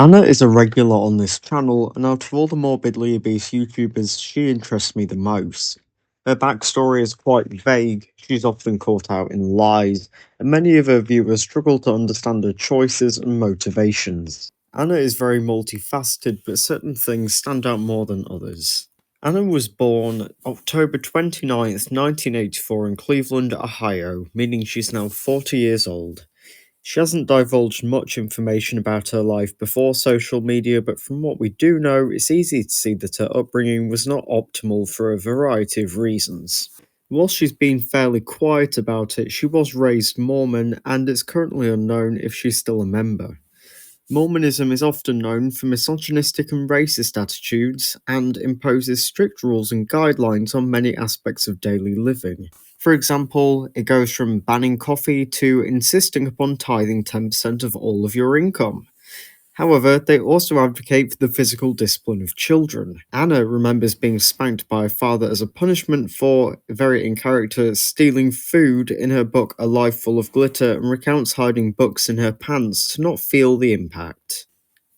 Anna is a regular on this channel, and out of all the morbidly obese YouTubers, she interests me the most. Her backstory is quite vague, she's often caught out in lies, and many of her viewers struggle to understand her choices and motivations. Anna is very multifaceted, but certain things stand out more than others. Anna was born October 29th, 1984 in Cleveland, Ohio, meaning she's now 40 years old. She hasn't divulged much information about her life before social media, but from what we do know, it's easy to see that her upbringing was not optimal for a variety of reasons. While she's been fairly quiet about it, she was raised Mormon, and it's currently unknown if she's still a member. Mormonism is often known for misogynistic and racist attitudes, and imposes strict rules and guidelines on many aspects of daily living. For example, it goes from banning coffee to insisting upon tithing 10% of all of your income. However, they also advocate for the physical discipline of children. Anna remembers being spanked by her father as a punishment for, very in character, stealing food in her book A Life Full of Glitter, and recounts hiding books in her pants to not feel the impact.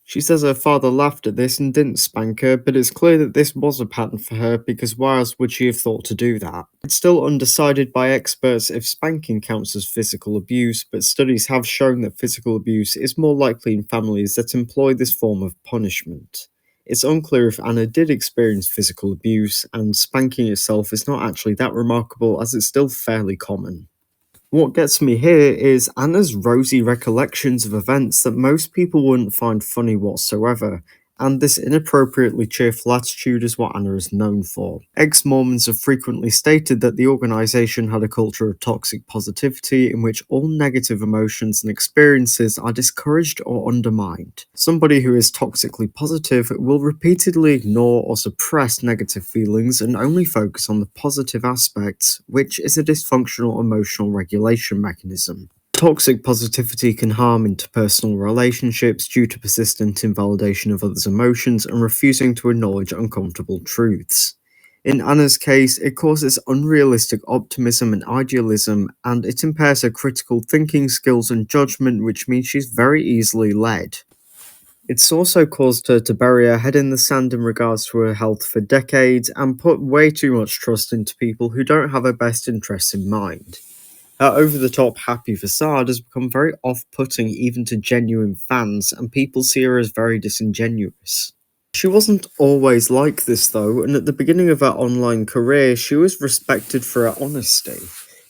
She says her father laughed at this and didn't spank her, but it's clear that this was a pattern for her because why else would she have thought to do that? It's still undecided by experts if spanking counts as physical abuse, but studies have shown that physical abuse is more likely in families that employ this form of punishment. It's unclear if Anna did experience physical abuse, and spanking itself is not actually that remarkable as it's still fairly common. What gets me here is Anna's rosy recollections of events that most people wouldn't find funny whatsoever, and this inappropriately cheerful attitude is what Anna is known for. Ex-Mormons have frequently stated that the organization had a culture of toxic positivity in which all negative emotions and experiences are discouraged or undermined. Somebody who is toxically positive will repeatedly ignore or suppress negative feelings and only focus on the positive aspects, which is a dysfunctional emotional regulation mechanism. Toxic positivity can harm interpersonal relationships due to persistent invalidation of others' emotions and refusing to acknowledge uncomfortable truths. In Anna's case, it causes unrealistic optimism and idealism, and it impairs her critical thinking skills and judgment, which means she's very easily led. It's also caused her to bury her head in the sand in regards to her health for decades and put way too much trust into people who don't have her best interests in mind. Her over-the-top happy facade has become very off-putting even to genuine fans, and people see her as very disingenuous. She wasn't always like this though, and at the beginning of her online career, she was respected for her honesty.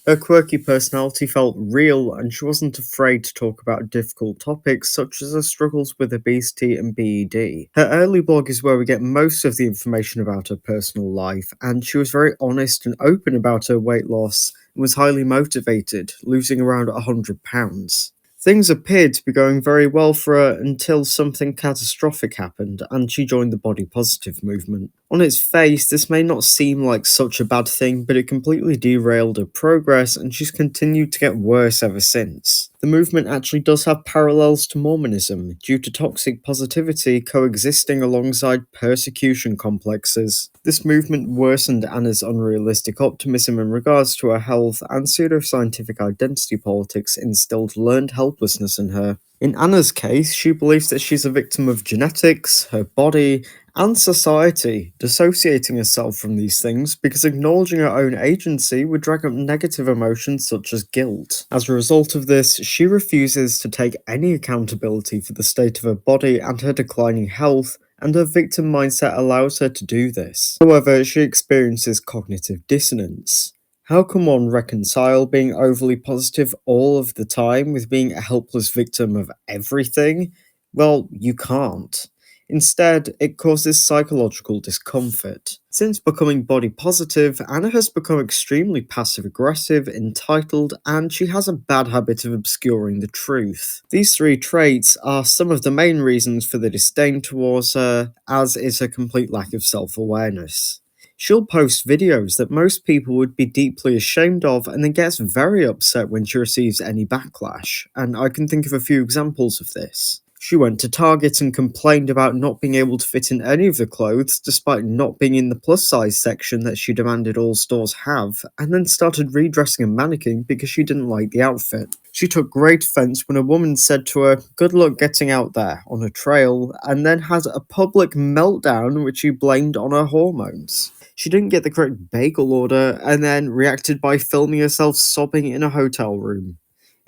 Her quirky personality felt real, and she wasn't afraid to talk about difficult topics such as her struggles with obesity and BED. Her early blog is where we get most of the information about her personal life, and she was very honest and open about her weight loss and was highly motivated, losing around 100 pounds. Things appeared to be going very well for her until something catastrophic happened and she joined the body positive movement. On its face, this may not seem like such a bad thing, but it completely derailed her progress and she's continued to get worse ever since. The movement actually does have parallels to Mormonism, due to toxic positivity coexisting alongside persecution complexes. This movement worsened Anna's unrealistic optimism in regards to her health, and pseudoscientific identity politics instilled learned helplessness in her. In Anna's case, she believes that she's a victim of genetics, her body, and society, dissociating herself from these things because acknowledging her own agency would drag up negative emotions such as guilt. As a result of this, she refuses to take any accountability for the state of her body and her declining health, and her victim mindset allows her to do this. However, she experiences cognitive dissonance. How can one reconcile being overly positive all of the time with being a helpless victim of everything? Well, you can't. Instead, it causes psychological discomfort. Since becoming body positive, Anna has become extremely passive aggressive, entitled, and she has a bad habit of obscuring the truth. These three traits are some of the main reasons for the disdain towards her, as is her complete lack of self-awareness. She'll post videos that most people would be deeply ashamed of and then gets very upset when she receives any backlash, and I can think of a few examples of this. She went to Target and complained about not being able to fit in any of the clothes despite not being in the plus size section that she demanded all stores have, and then started redressing a mannequin because she didn't like the outfit. She took great offense when a woman said to her, "Good luck getting out there on a trail," and then had a public meltdown which she blamed on her hormones. She didn't get the correct bagel order and then reacted by filming herself sobbing in a hotel room.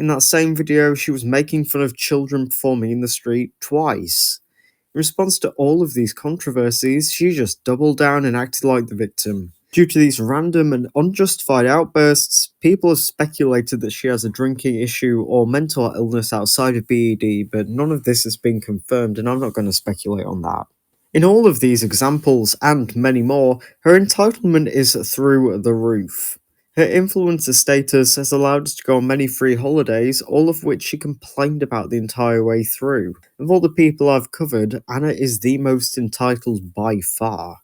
In that same video, she was making fun of children performing in the street twice. In response to all of these controversies, she just doubled down and acted like the victim. Due to these random and unjustified outbursts, people have speculated that she has a drinking issue or mental illness outside of BED, but none of this has been confirmed, and I'm not going to speculate on that. In all of these examples, and many more, her entitlement is through the roof. Her influencer status has allowed her to go on many free holidays, all of which she complained about the entire way through. Of all the people I've covered, Anna is the most entitled by far.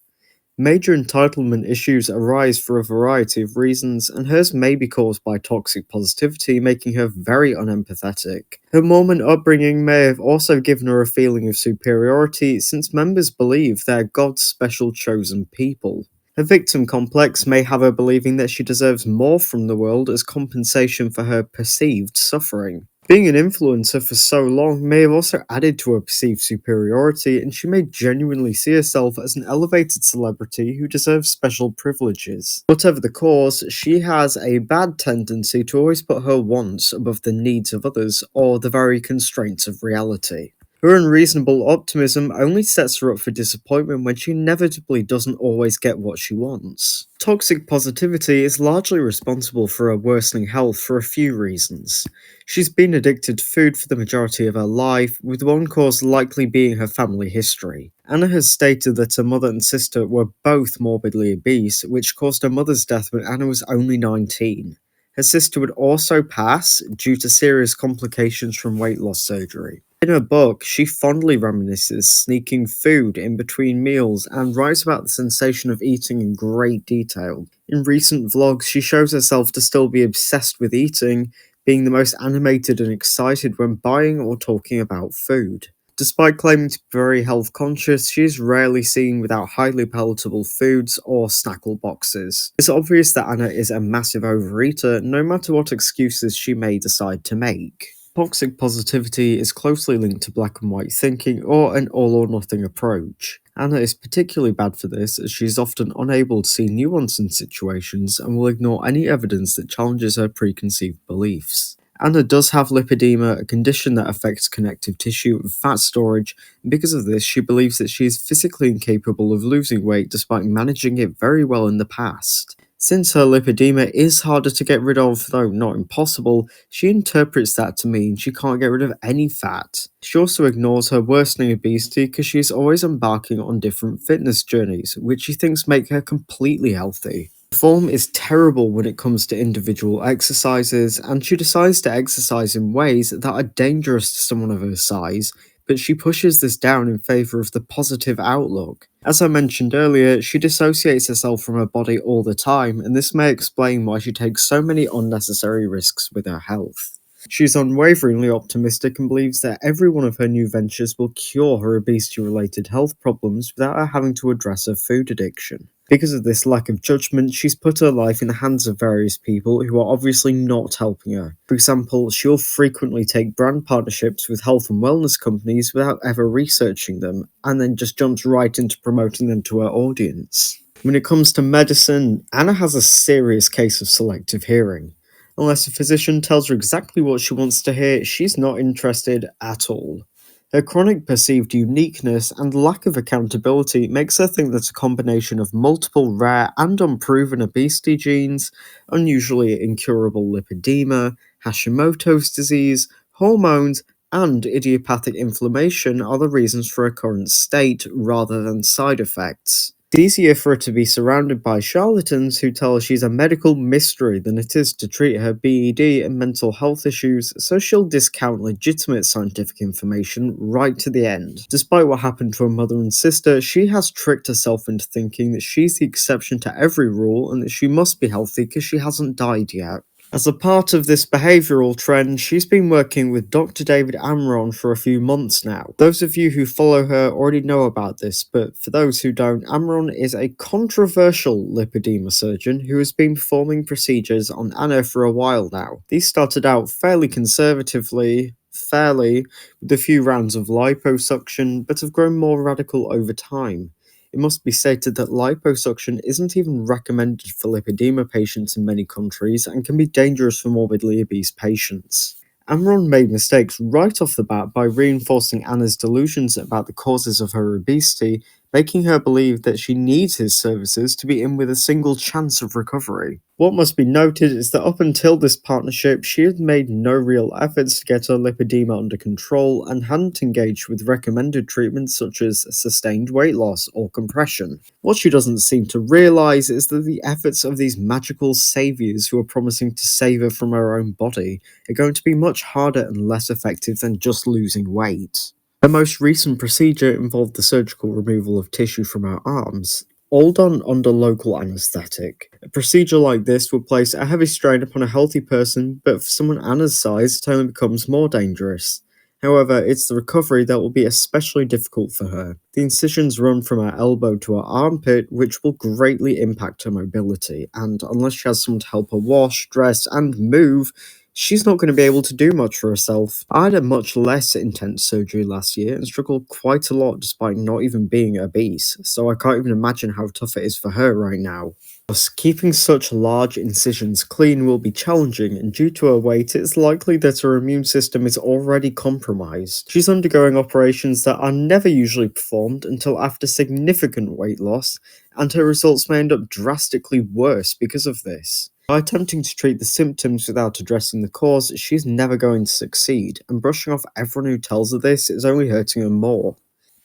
Major entitlement issues arise for a variety of reasons, and hers may be caused by toxic positivity, making her very unempathetic. Her Mormon upbringing may have also given her a feeling of superiority, since members believe they're God's special chosen people. Her victim complex may have her believing that she deserves more from the world as compensation for her perceived suffering. Being an influencer for so long may have also added to her perceived superiority, and she may genuinely see herself as an elevated celebrity who deserves special privileges. Whatever the cause, she has a bad tendency to always put her wants above the needs of others or the very constraints of reality. Her unreasonable optimism only sets her up for disappointment when she inevitably doesn't always get what she wants. Toxic positivity is largely responsible for her worsening health for a few reasons. She's been addicted to food for the majority of her life, with one cause likely being her family history. Anna has stated that her mother and sister were both morbidly obese, which caused her mother's death when Anna was only 19. Her sister would also pass due to serious complications from weight loss surgery. In her book, she fondly reminisces sneaking food in between meals and writes about the sensation of eating in great detail. In recent vlogs, she shows herself to still be obsessed with eating, being the most animated and excited when buying or talking about food. Despite claiming to be very health conscious, she is rarely seen without highly palatable foods or snackle boxes. It's obvious that Anna is a massive overeater, no matter what excuses she may decide to make. Toxic positivity is closely linked to black and white thinking or an all or nothing approach. Anna is particularly bad for this, as she is often unable to see nuance in situations and will ignore any evidence that challenges her preconceived beliefs. Anna does have lipedema, a condition that affects connective tissue and fat storage, and because of this, she believes that she is physically incapable of losing weight despite managing it very well in the past. Since her lipedema is harder to get rid of, though not impossible, she interprets that to mean she can't get rid of any fat. She also ignores her worsening obesity because she is always embarking on different fitness journeys, which she thinks make her completely healthy. Form is terrible when it comes to individual exercises, and she decides to exercise in ways that are dangerous to someone of her size, but she pushes this down in favour of the positive outlook. As I mentioned earlier, she dissociates herself from her body all the time, and this may explain why she takes so many unnecessary risks with her health. She is unwaveringly optimistic and believes that every one of her new ventures will cure her obesity-related health problems without her having to address her food addiction. Because of this lack of judgment, she's put her life in the hands of various people who are obviously not helping her. For example, she'll frequently take brand partnerships with health and wellness companies without ever researching them, and then just jumps right into promoting them to her audience. When it comes to medicine, Anna has a serious case of selective hearing. Unless a physician tells her exactly what she wants to hear, she's not interested at all. Her chronic perceived uniqueness and lack of accountability makes her think that a combination of multiple rare and unproven obesity genes, unusually incurable lipedema, Hashimoto's disease, hormones, and idiopathic inflammation are the reasons for her current state rather than side effects. It's easier for her to be surrounded by charlatans who tell her she's a medical mystery than it is to treat her BED and mental health issues, so she'll discount legitimate scientific information right to the end. Despite what happened to her mother and sister, she has tricked herself into thinking that she's the exception to every rule and that she must be healthy because she hasn't died yet. As a part of this behavioural trend, she's been working with Dr. David Amron for a few months now. Those of you who follow her already know about this, but for those who don't, Amron is a controversial lipedema surgeon who has been performing procedures on Anna for a while now. These started out fairly conservatively, with a few rounds of liposuction, but have grown more radical over time. It must be stated that liposuction isn't even recommended for lipedema patients in many countries and can be dangerous for morbidly obese patients. Amron made mistakes right off the bat by reinforcing Anna's delusions about the causes of her obesity, making her believe that she needs his services to be in with a single chance of recovery. What must be noted is that up until this partnership, she had made no real efforts to get her lipedema under control and hadn't engaged with recommended treatments such as sustained weight loss or compression. What she doesn't seem to realise is that the efforts of these magical saviours who are promising to save her from her own body are going to be much harder and less effective than just losing weight. Her most recent procedure involved the surgical removal of tissue from her arms, all done under local anaesthetic. A procedure like this would place a heavy strain upon a healthy person, but for someone Anna's size, it only becomes more dangerous. However, it's the recovery that will be especially difficult for her. The incisions run from her elbow to her armpit, which will greatly impact her mobility, and unless she has someone to help her wash, dress, and move, she's not going to be able to do much for herself. I had a much less intense surgery last year and struggled quite a lot despite not even being obese, so I can't even imagine how tough it is for her right now. Thus, keeping such large incisions clean will be challenging, and due to her weight, it's likely that her immune system is already compromised. She's undergoing operations that are never usually performed until after significant weight loss, and her results may end up drastically worse because of this. By attempting to treat the symptoms without addressing the cause, she's never going to succeed, and brushing off everyone who tells her this is only hurting her more.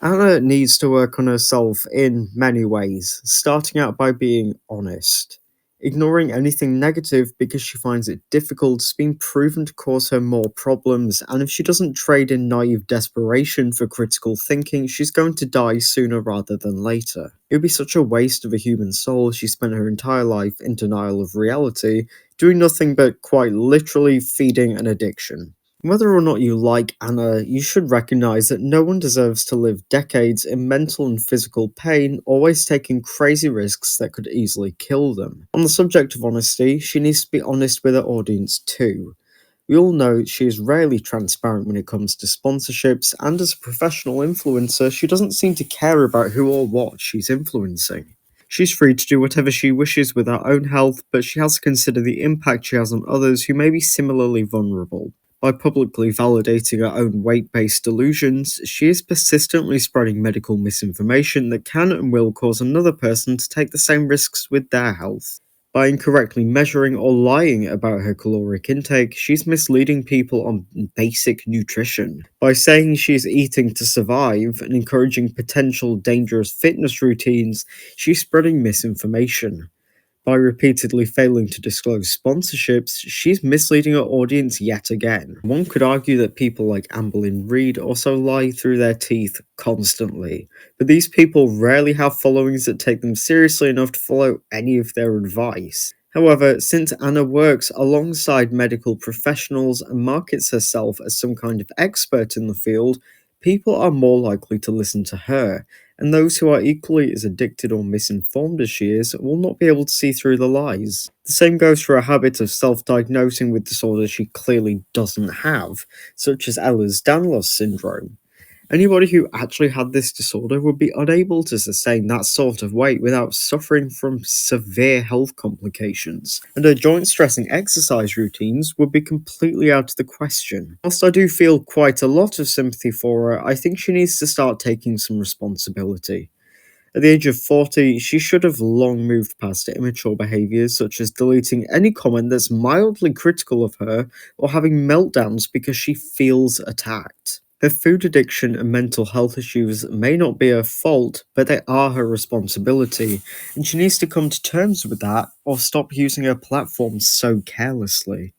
Anna needs to work on herself in many ways, starting out by being honest. Ignoring anything negative because she finds it difficult has been proven to cause her more problems, and if she doesn't trade in naive desperation for critical thinking, she's going to die sooner rather than later. It would be such a waste of a human soul if she spent her entire life in denial of reality, doing nothing but quite literally feeding an addiction. Whether or not you like Anna, you should recognize that no one deserves to live decades in mental and physical pain, always taking crazy risks that could easily kill them. On the subject of honesty, she needs to be honest with her audience too. We all know she is rarely transparent when it comes to sponsorships, and as a professional influencer, she doesn't seem to care about who or what she's influencing. She's free to do whatever she wishes with her own health, but she has to consider the impact she has on others who may be similarly vulnerable. By publicly validating her own weight-based delusions, she is persistently spreading medical misinformation that can and will cause another person to take the same risks with their health. By incorrectly measuring or lying about her caloric intake, she's misleading people on basic nutrition. By saying she's eating to survive and encouraging potential dangerous fitness routines, she's spreading misinformation. By repeatedly failing to disclose sponsorships, she's misleading her audience yet again. One could argue that people like Amberlynn Reid also lie through their teeth constantly, but these people rarely have followings that take them seriously enough to follow any of their advice. However, since Anna works alongside medical professionals and markets herself as some kind of expert in the field, people are more likely to listen to her, and those who are equally as addicted or misinformed as she is will not be able to see through the lies. The same goes for a habit of self-diagnosing with disorders she clearly doesn't have, such as Ehlers-Danlos syndrome. Anybody who actually had this disorder would be unable to sustain that sort of weight without suffering from severe health complications, and her joint-stressing exercise routines would be completely out of the question. Whilst I do feel quite a lot of sympathy for her, I think she needs to start taking some responsibility. At the age of 40, she should have long moved past immature behaviours such as deleting any comment that's mildly critical of her or having meltdowns because she feels attacked. Her food addiction and mental health issues may not be her fault, but they are her responsibility, and she needs to come to terms with that or stop using her platform so carelessly.